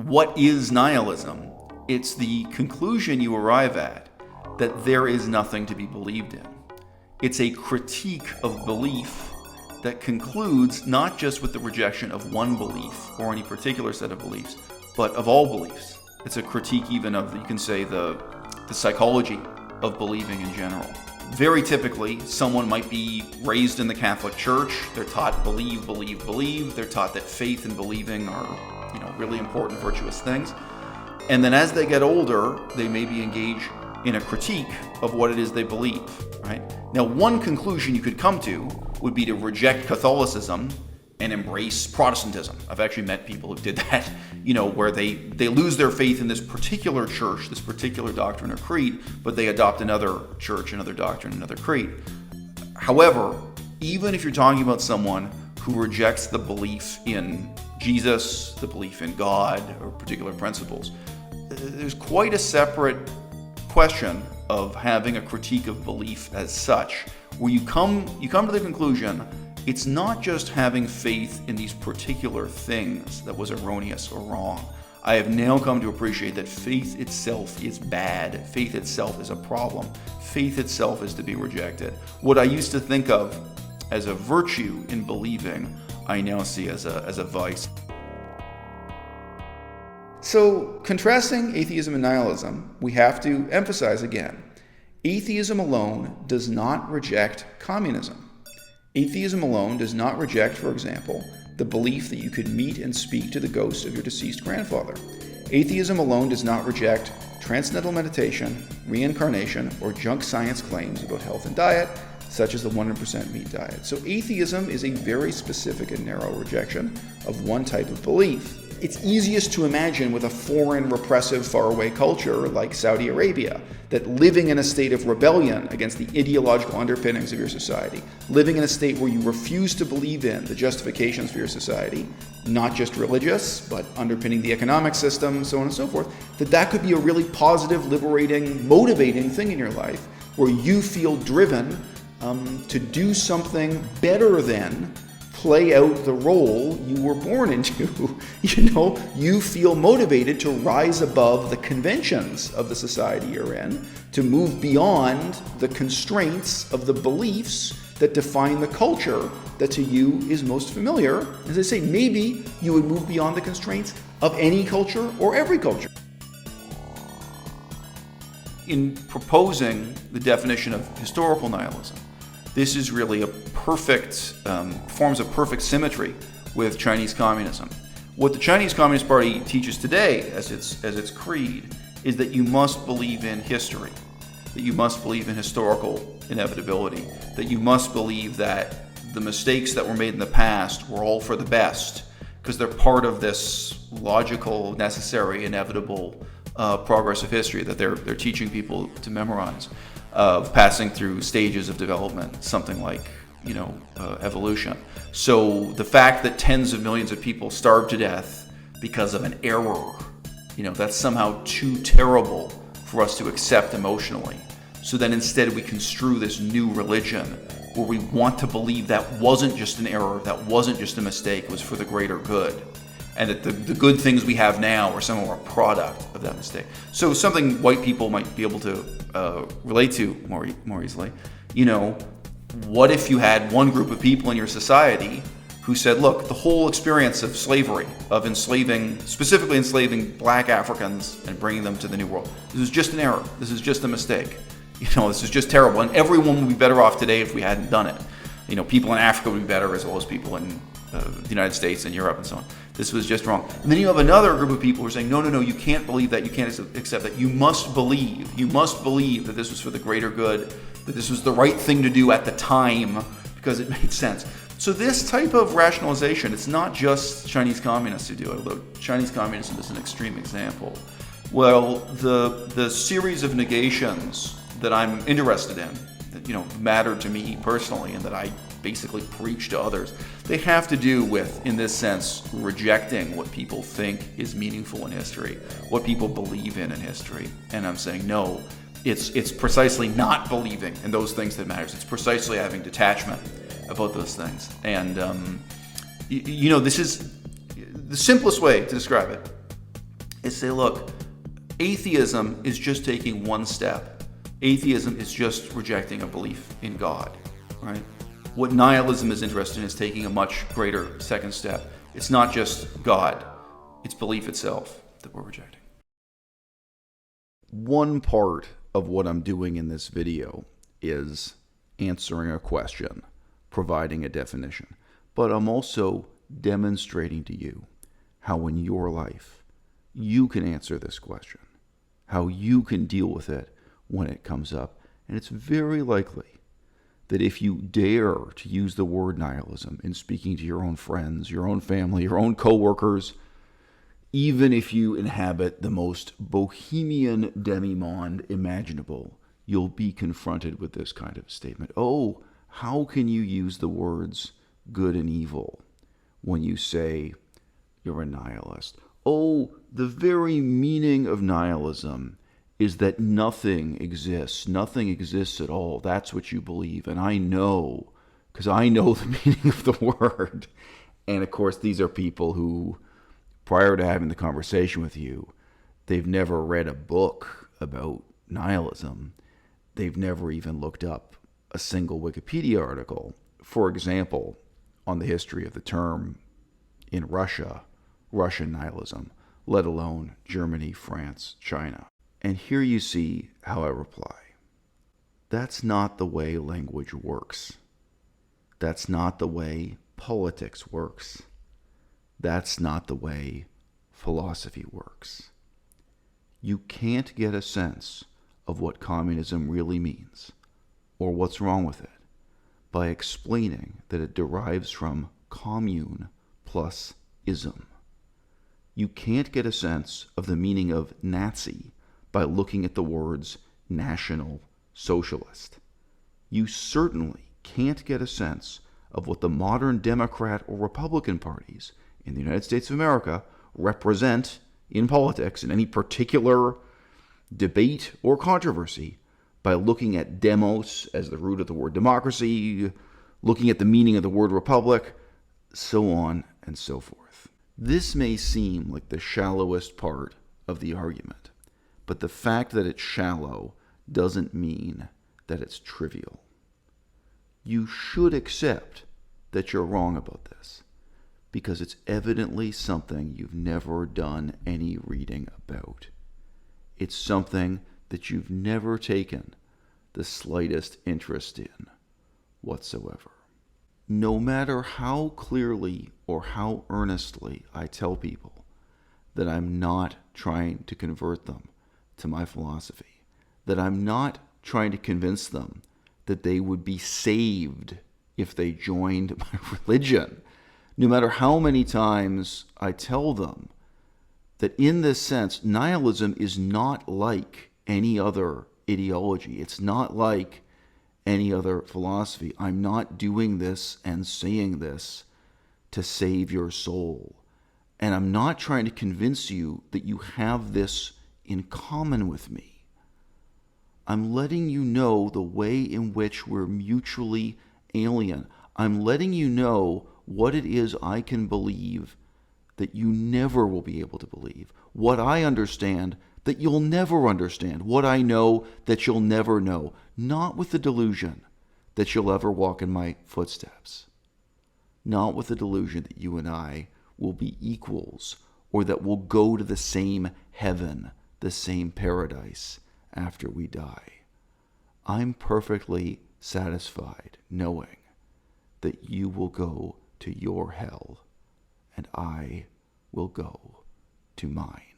what is nihilism? It's the conclusion you arrive at that there is nothing to be believed in. It's a critique of belief that concludes not just with the rejection of one belief or any particular set of beliefs, but of all beliefs. It's a critique even of, you can say, the psychology of believing in general. Very typically, someone might be raised in the Catholic Church. They're taught believe, believe, believe. They're taught that faith and believing are, really important, virtuous things. And then as they get older, they maybe engage in a critique of what it is they believe, right? Now, one conclusion you could come to would be to reject Catholicism and embrace Protestantism. I've actually met people who did that, where they lose their faith in this particular church, this particular doctrine or creed, but they adopt another church, another doctrine, another creed. However, even if you're talking about someone who rejects the belief in Jesus, the belief in God, or particular principles, there's quite a separate question of having a critique of belief as such, where you come to the conclusion it's not just having faith in these particular things that was erroneous or wrong. I have now come to appreciate that faith itself is bad. Faith itself is a problem. Faith itself is to be rejected. What I used to think of as a virtue in believing, I now see as a vice. So, contrasting atheism and nihilism, we have to emphasize again, atheism alone does not reject communism. Atheism alone does not reject, for example, the belief that you could meet and speak to the ghost of your deceased grandfather. Atheism alone does not reject transcendental meditation, reincarnation, or junk science claims about health and diet, such as the 100% meat diet. So atheism is a very specific and narrow rejection of one type of belief. It's easiest to imagine with a foreign, repressive, faraway culture like Saudi Arabia, that living in a state of rebellion against the ideological underpinnings of your society, living in a state where you refuse to believe in the justifications for your society, not just religious, but underpinning the economic system, so on and so forth, that could be a really positive, liberating, motivating thing in your life, where you feel driven to do something better than play out the role you were born into. You feel motivated to rise above the conventions of the society you're in, to move beyond the constraints of the beliefs that define the culture that to you is most familiar. As I say, maybe you would move beyond the constraints of any culture or every culture. In proposing the definition of historical nihilism, this is really a perfect, forms a perfect symmetry with Chinese communism. What the Chinese Communist Party teaches today as its creed is that you must believe in history, that you must believe in historical inevitability, that you must believe that the mistakes that were made in the past were all for the best, because they're part of this logical, necessary, inevitable progress of history that they're teaching people to memorize, of passing through stages of development, something like evolution. So the fact that tens of millions of people starved to death because of an error, that's somehow too terrible for us to accept emotionally. So then instead we construe this new religion where we want to believe that wasn't just an error, that wasn't just a mistake, it was for the greater good. And that the good things we have now are somehow a product of that mistake. So something white people might be able to relate to more easily. What if you had one group of people in your society who said, look, the whole experience of slavery, of specifically enslaving black Africans and bringing them to the New World, this is just an error. This is just a mistake. This is just terrible. And everyone would be better off today if we hadn't done it. People in Africa would be better as well as people in the United States and Europe and so on. This was just wrong. And then you have another group of people who are saying, no, you can't believe that, you can't accept that. You must believe that this was for the greater good, that this was the right thing to do at the time because it made sense. So this type of rationalization, it's not just Chinese communists who do it, although Chinese communism is an extreme example. Well, the series of negations that I'm interested in, that matter to me personally and that I basically preach to others, they have to do with, in this sense, rejecting what people think is meaningful in history, what people believe in history. And I'm saying, no, it's precisely not believing in those things that matters. It's precisely having detachment about those things. And, this is the simplest way to describe it is say, look, atheism is just taking one step. Atheism is just rejecting a belief in God, right? What nihilism is interested in is taking a much greater second step. It's not just God, it's belief itself that we're rejecting. One part of what I'm doing in this video is answering a question, providing a definition, but I'm also demonstrating to you how in your life you can answer this question, how you can deal with it when it comes up. And it's very likely that if you dare to use the word nihilism in speaking to your own friends, your own family, your own coworkers, even if you inhabit the most bohemian demi-monde imaginable, you'll be confronted with this kind of statement. Oh, how can you use the words good and evil when you say you're a nihilist? Oh, the very meaning of nihilism is that nothing exists at all. That's what you believe. And I know, because I know the meaning of the word. And of course, these are people who, prior to having the conversation with you, they've never read a book about nihilism. They've never even looked up a single Wikipedia article, for example, on the history of the term in Russia, Russian nihilism, let alone Germany, France, China. And here you see how I reply. That's not the way language works. That's not the way politics works. That's not the way philosophy works. You can't get a sense of what communism really means or what's wrong with it by explaining that it derives from commune plus ism. You can't get a sense of the meaning of Nazi by looking at the words National Socialist. You certainly can't get a sense of what the modern Democrat or Republican parties in the United States of America represent in politics in any particular debate or controversy by looking at demos as the root of the word democracy, looking at the meaning of the word republic, so on and so forth. This may seem like the shallowest part of the argument, but the fact that it's shallow doesn't mean that it's trivial. You should accept that you're wrong about this, because it's evidently something you've never done any reading about. It's something that you've never taken the slightest interest in whatsoever. No matter how clearly or how earnestly I tell people that I'm not trying to convert them to my philosophy, that I'm not trying to convince them that they would be saved if they joined my religion, no matter how many times I tell them that in this sense, nihilism is not like any other ideology. It's not like any other philosophy. I'm not doing this and saying this to save your soul. And I'm not trying to convince you that you have this in common with me. I'm letting you know the way in which we're mutually alien. I'm letting you know what it is I can believe that you never will be able to believe, what I understand that you'll never understand, what I know that you'll never know, not with the delusion that you'll ever walk in my footsteps, not with the delusion that you and I will be equals or that we'll go to the same heaven, the same paradise after we die. I'm perfectly satisfied knowing that you will go to your hell and I will go to mine.